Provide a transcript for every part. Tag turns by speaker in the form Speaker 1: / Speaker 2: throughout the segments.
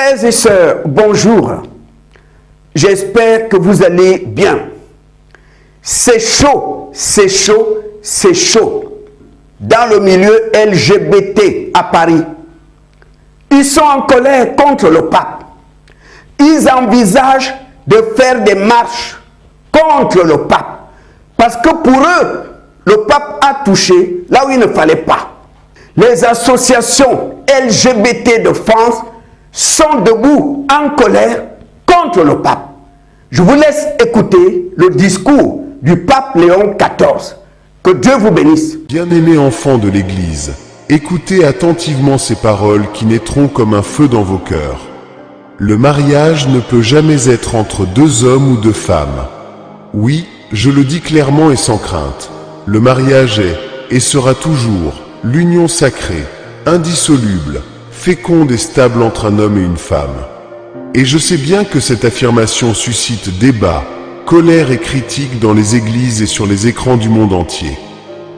Speaker 1: Frères et sœurs, bonjour. J'espère que vous allez bien. C'est chaud, c'est chaud, c'est chaud. Dans le milieu LGBT à Paris, ils sont en colère contre le pape. Ils envisagent de faire des marches contre le pape. Parce que pour eux, le pape a touché là où il ne fallait pas. Les associations LGBT de France sont debout en colère contre le pape. Je vous laisse écouter le discours du pape Léon XIV. Que Dieu vous bénisse.
Speaker 2: Bien-aimés enfants de l'Église, écoutez attentivement ces paroles qui naîtront comme un feu dans vos cœurs. Le mariage ne peut jamais être entre deux hommes ou deux femmes. Oui, je le dis clairement et sans crainte. Le mariage est, et sera toujours, l'union sacrée, indissoluble, féconde et stable entre un homme et une femme. Et je sais bien que cette affirmation suscite débat, colère et critique dans les églises et sur les écrans du monde entier.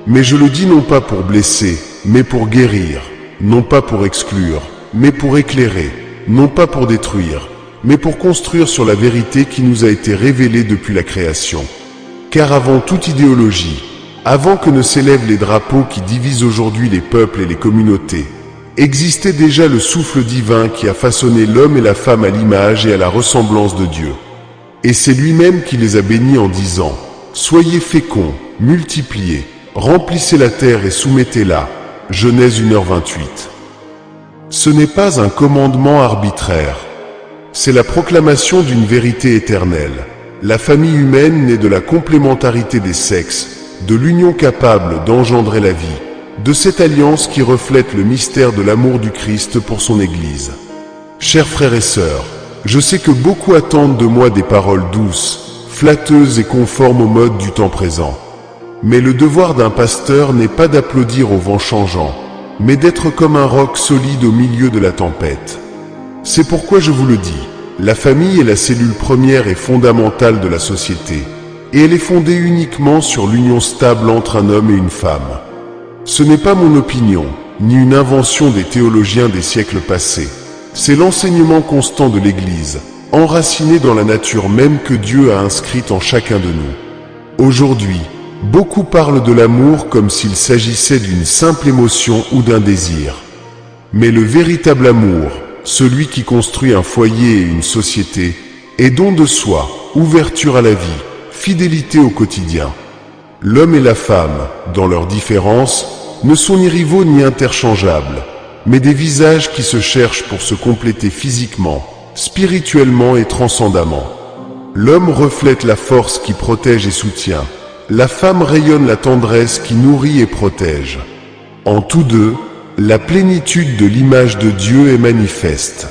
Speaker 2: Mais je le dis non pas pour blesser, mais pour guérir, non pas pour exclure, mais pour éclairer, non pas pour détruire, mais pour construire sur la vérité qui nous a été révélée depuis la création. Car avant toute idéologie, avant que ne s'élèvent les drapeaux qui divisent aujourd'hui les peuples et les communautés, existait déjà le souffle divin qui a façonné l'homme et la femme à l'image et à la ressemblance de Dieu. Et c'est lui-même qui les a bénis en disant « Soyez féconds, multipliez, remplissez la terre et soumettez-la » Genèse 1h28. Ce n'est pas un commandement arbitraire. C'est la proclamation d'une vérité éternelle. La famille humaine naît de la complémentarité des sexes, de l'union capable d'engendrer la vie, de cette alliance qui reflète le mystère de l'amour du Christ pour son Église. Chers frères et sœurs, je sais que beaucoup attendent de moi des paroles douces, flatteuses et conformes aux modes du temps présent. Mais le devoir d'un pasteur n'est pas d'applaudir au vent changeant, mais d'être comme un roc solide au milieu de la tempête. C'est pourquoi je vous le dis, la famille est la cellule première et fondamentale de la société, et elle est fondée uniquement sur l'union stable entre un homme et une femme. Ce n'est pas mon opinion, ni une invention des théologiens des siècles passés. C'est l'enseignement constant de l'Église, enraciné dans la nature même que Dieu a inscrite en chacun de nous. Aujourd'hui, beaucoup parlent de l'amour comme s'il s'agissait d'une simple émotion ou d'un désir. Mais le véritable amour, celui qui construit un foyer et une société, est don de soi, ouverture à la vie, fidélité au quotidien. L'homme et la femme, dans leurs différences, ne sont ni rivaux ni interchangeables, mais des visages qui se cherchent pour se compléter physiquement, spirituellement et transcendamment. L'homme reflète la force qui protège et soutient. La femme rayonne la tendresse qui nourrit et protège. En tous deux, la plénitude de l'image de Dieu est manifeste.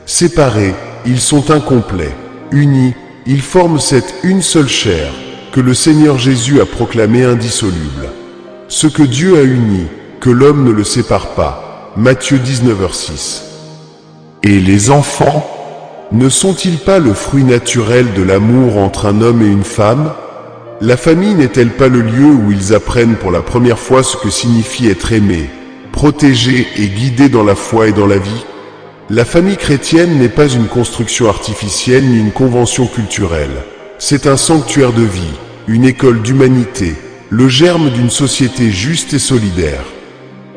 Speaker 2: Séparés, ils sont incomplets. Unis, ils forment cette une seule chair que le Seigneur Jésus a proclamée indissoluble. Ce que Dieu a uni, que l'homme ne le sépare pas. Matthieu 19h6. Et les enfants, ne sont-ils pas le fruit naturel de l'amour entre un homme et une femme? La famille n'est-elle pas le lieu où ils apprennent pour la première fois ce que signifie être aimé, protégé et guidé dans la foi et dans la vie? La famille chrétienne n'est pas une construction artificielle ni une convention culturelle. C'est un sanctuaire de vie, une école d'humanité, le germe d'une société juste et solidaire.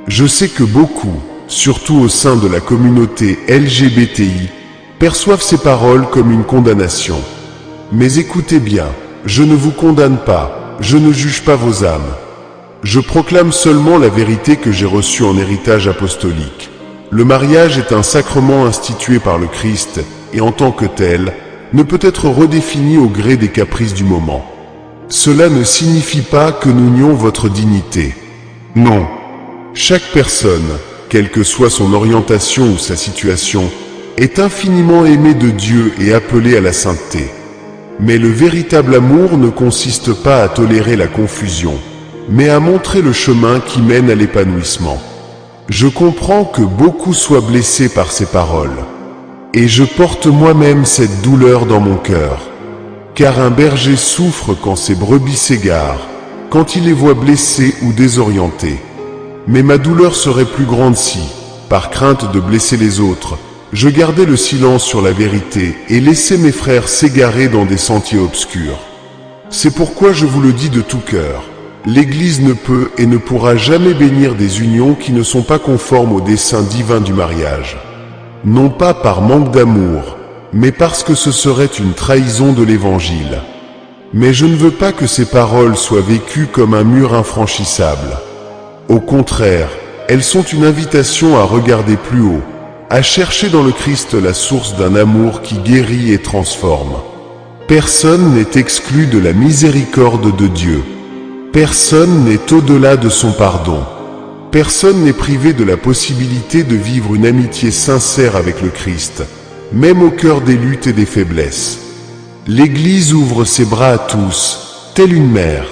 Speaker 2: Je sais que beaucoup, surtout au sein de la communauté LGBTI, perçoivent ces paroles comme une condamnation. Mais écoutez bien, je ne vous condamne pas, je ne juge pas vos âmes. Je proclame seulement la vérité que j'ai reçue en héritage apostolique. Le mariage est un sacrement institué par le Christ et en tant que tel, ne peut être redéfini au gré des caprices du moment. Cela ne signifie pas que nous nions votre dignité. Non. Chaque personne, quelle que soit son orientation ou sa situation, est infiniment aimée de Dieu et appelée à la sainteté. Mais le véritable amour ne consiste pas à tolérer la confusion, mais à montrer le chemin qui mène à l'épanouissement. Je comprends que beaucoup soient blessés par ces paroles. Et je porte moi-même cette douleur dans mon cœur. Car un berger souffre quand ses brebis s'égarent, quand il les voit blessées ou désorientées. Mais ma douleur serait plus grande si, par crainte de blesser les autres, je gardais le silence sur la vérité et laissais mes frères s'égarer dans des sentiers obscurs. C'est pourquoi je vous le dis de tout cœur. L'Église ne peut et ne pourra jamais bénir des unions qui ne sont pas conformes au dessein divin du mariage. Non pas par manque d'amour, mais parce que ce serait une trahison de l'Évangile. Mais je ne veux pas que ces paroles soient vécues comme un mur infranchissable. Au contraire, elles sont une invitation à regarder plus haut, à chercher dans le Christ la source d'un amour qui guérit et transforme. Personne n'est exclu de la miséricorde de Dieu. Personne n'est au-delà de son pardon. Personne n'est privé de la possibilité de vivre une amitié sincère avec le Christ, même au cœur des luttes et des faiblesses. L'Église ouvre ses bras à tous, telle une mère.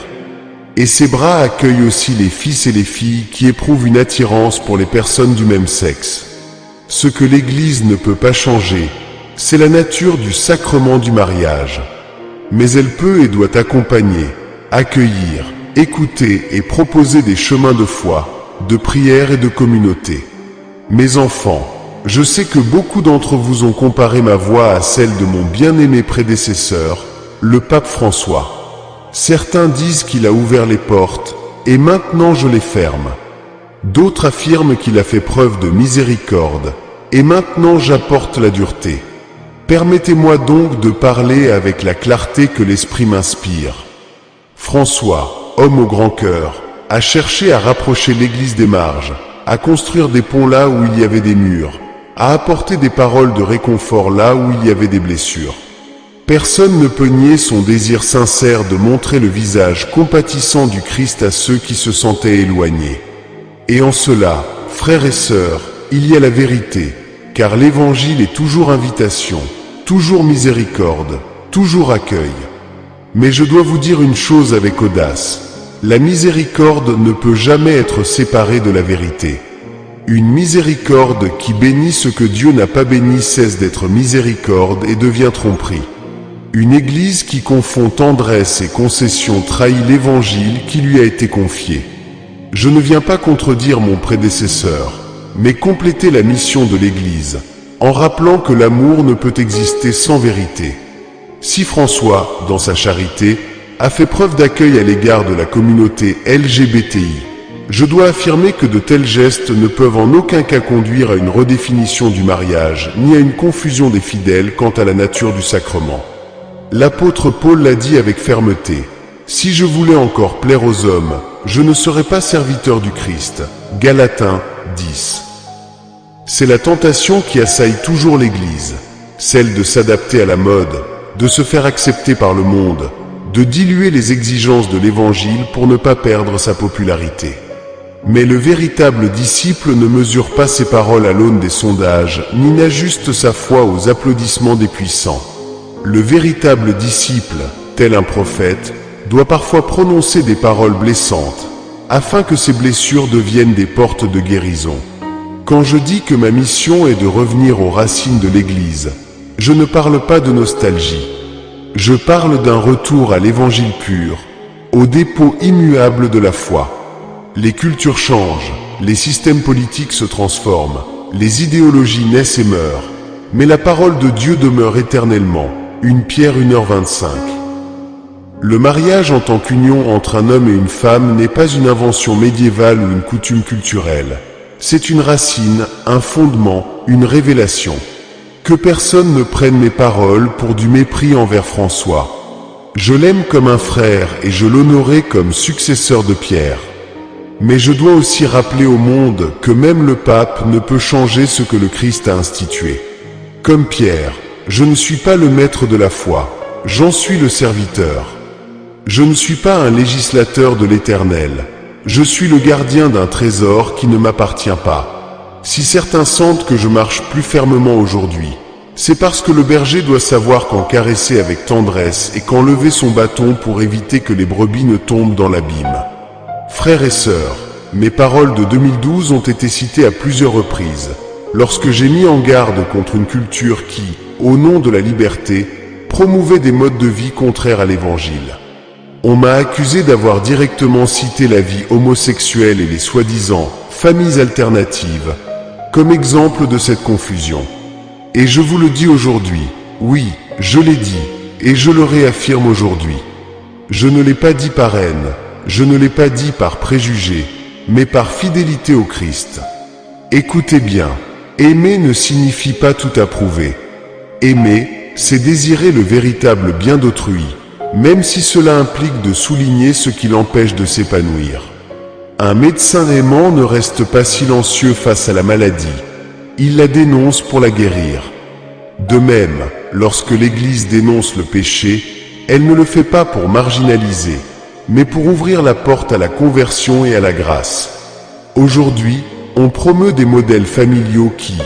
Speaker 2: Et ses bras accueillent aussi les fils et les filles qui éprouvent une attirance pour les personnes du même sexe. Ce que l'Église ne peut pas changer, c'est la nature du sacrement du mariage. Mais elle peut et doit accompagner, accueillir, écouter et proposer des chemins de foi, de prière et de communauté. Mes enfants, je sais que beaucoup d'entre vous ont comparé ma voix à celle de mon bien-aimé prédécesseur, le pape François. Certains disent qu'il a ouvert les portes, et maintenant je les ferme. D'autres affirment qu'il a fait preuve de miséricorde, et maintenant j'apporte la dureté. Permettez-moi donc de parler avec la clarté que l'Esprit m'inspire. François, homme au grand cœur, a cherché à rapprocher l'Église des marges, à construire des ponts là où il y avait des murs, à apporter des paroles de réconfort là où il y avait des blessures. Personne ne peut nier son désir sincère de montrer le visage compatissant du Christ à ceux qui se sentaient éloignés. Et en cela, frères et sœurs, il y a la vérité, car l'Évangile est toujours invitation, toujours miséricorde, toujours accueil. Mais je dois vous dire une chose avec audace, la miséricorde ne peut jamais être séparée de la vérité. Une miséricorde qui bénit ce que Dieu n'a pas béni cesse d'être miséricorde et devient tromperie. Une Église qui confond tendresse et concession trahit l'Évangile qui lui a été confié. Je ne viens pas contredire mon prédécesseur, mais compléter la mission de l'Église, en rappelant que l'amour ne peut exister sans vérité. Si François, dans sa charité, a fait preuve d'accueil à l'égard de la communauté LGBTI, je dois affirmer que de tels gestes ne peuvent en aucun cas conduire à une redéfinition du mariage, ni à une confusion des fidèles quant à la nature du sacrement. L'apôtre Paul l'a dit avec fermeté, « Si je voulais encore plaire aux hommes, je ne serais pas serviteur du Christ. » Galaten 10. C'est la tentation qui assaille toujours l'Église, celle de s'adapter à la mode, de se faire accepter par le monde, de diluer les exigences de l'Évangile pour ne pas perdre sa popularité. Mais le véritable disciple ne mesure pas ses paroles à l'aune des sondages, ni n'ajuste sa foi aux applaudissements des puissants. Le véritable disciple, tel un prophète, doit parfois prononcer des paroles blessantes, afin que ces blessures deviennent des portes de guérison. Quand je dis que ma mission est de revenir aux racines de l'Église, je ne parle pas de nostalgie. Je parle d'un retour à l'Évangile pur, au dépôt immuable de la foi. Les cultures changent, les systèmes politiques se transforment, les idéologies naissent et meurent, mais la parole de Dieu demeure éternellement. Une Pierre 1h25. Le mariage en tant qu'union entre un homme et une femme n'est pas une invention médiévale ou une coutume culturelle. C'est une racine, un fondement, une révélation. Que personne ne prenne mes paroles pour du mépris envers François. Je l'aime comme un frère et je l'honorerai comme successeur de Pierre. Mais je dois aussi rappeler au monde que même le pape ne peut changer ce que le Christ a institué. Comme Pierre, je ne suis pas le maître de la foi, j'en suis le serviteur. Je ne suis pas un législateur de l'Éternel, je suis le gardien d'un trésor qui ne m'appartient pas. Si certains sentent que je marche plus fermement aujourd'hui, c'est parce que le berger doit savoir quand caresser avec tendresse et quand lever son bâton pour éviter que les brebis ne tombent dans l'abîme. Frères et sœurs, mes paroles de 2012 ont été citées à plusieurs reprises, lorsque j'ai mis en garde contre une culture qui, au nom de la liberté, promouvait des modes de vie contraires à l'Évangile. On m'a accusé d'avoir directement cité la vie homosexuelle et les soi-disant familles alternatives comme exemple de cette confusion. Et je vous le dis aujourd'hui, oui, je l'ai dit, et je le réaffirme aujourd'hui. Je ne l'ai pas dit par haine, je ne l'ai pas dit par préjugé, mais par fidélité au Christ. Écoutez bien, aimer ne signifie pas tout approuver. Aimer, c'est désirer le véritable bien d'autrui, même si cela implique de souligner ce qui l'empêche de s'épanouir. Un médecin aimant ne reste pas silencieux face à la maladie. Il la dénonce pour la guérir. De même, lorsque l'Église dénonce le péché, elle ne le fait pas pour marginaliser, mais pour ouvrir la porte à la conversion et à la grâce. Aujourd'hui, on promeut des modèles familiaux qui,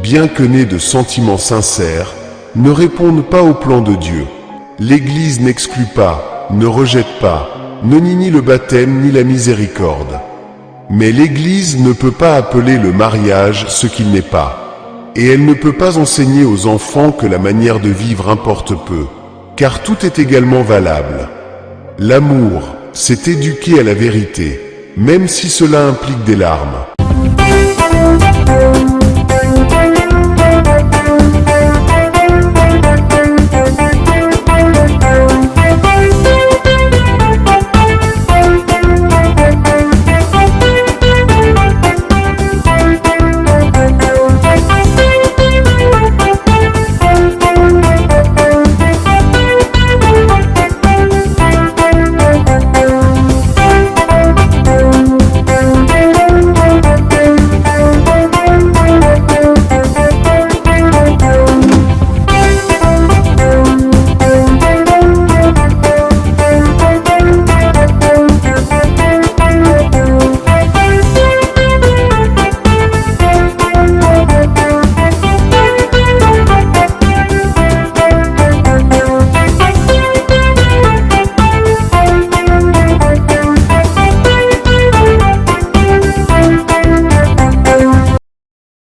Speaker 2: bien que nés de sentiments sincères, ne répondent pas au plan de Dieu. L'Église n'exclut pas, ne rejette pas, ne nie ni le baptême ni la miséricorde. Mais l'Église ne peut pas appeler le mariage ce qu'il n'est pas. Et elle ne peut pas enseigner aux enfants que la manière de vivre importe peu, car tout est également valable. L'amour, c'est éduquer à la vérité, même si cela implique des larmes.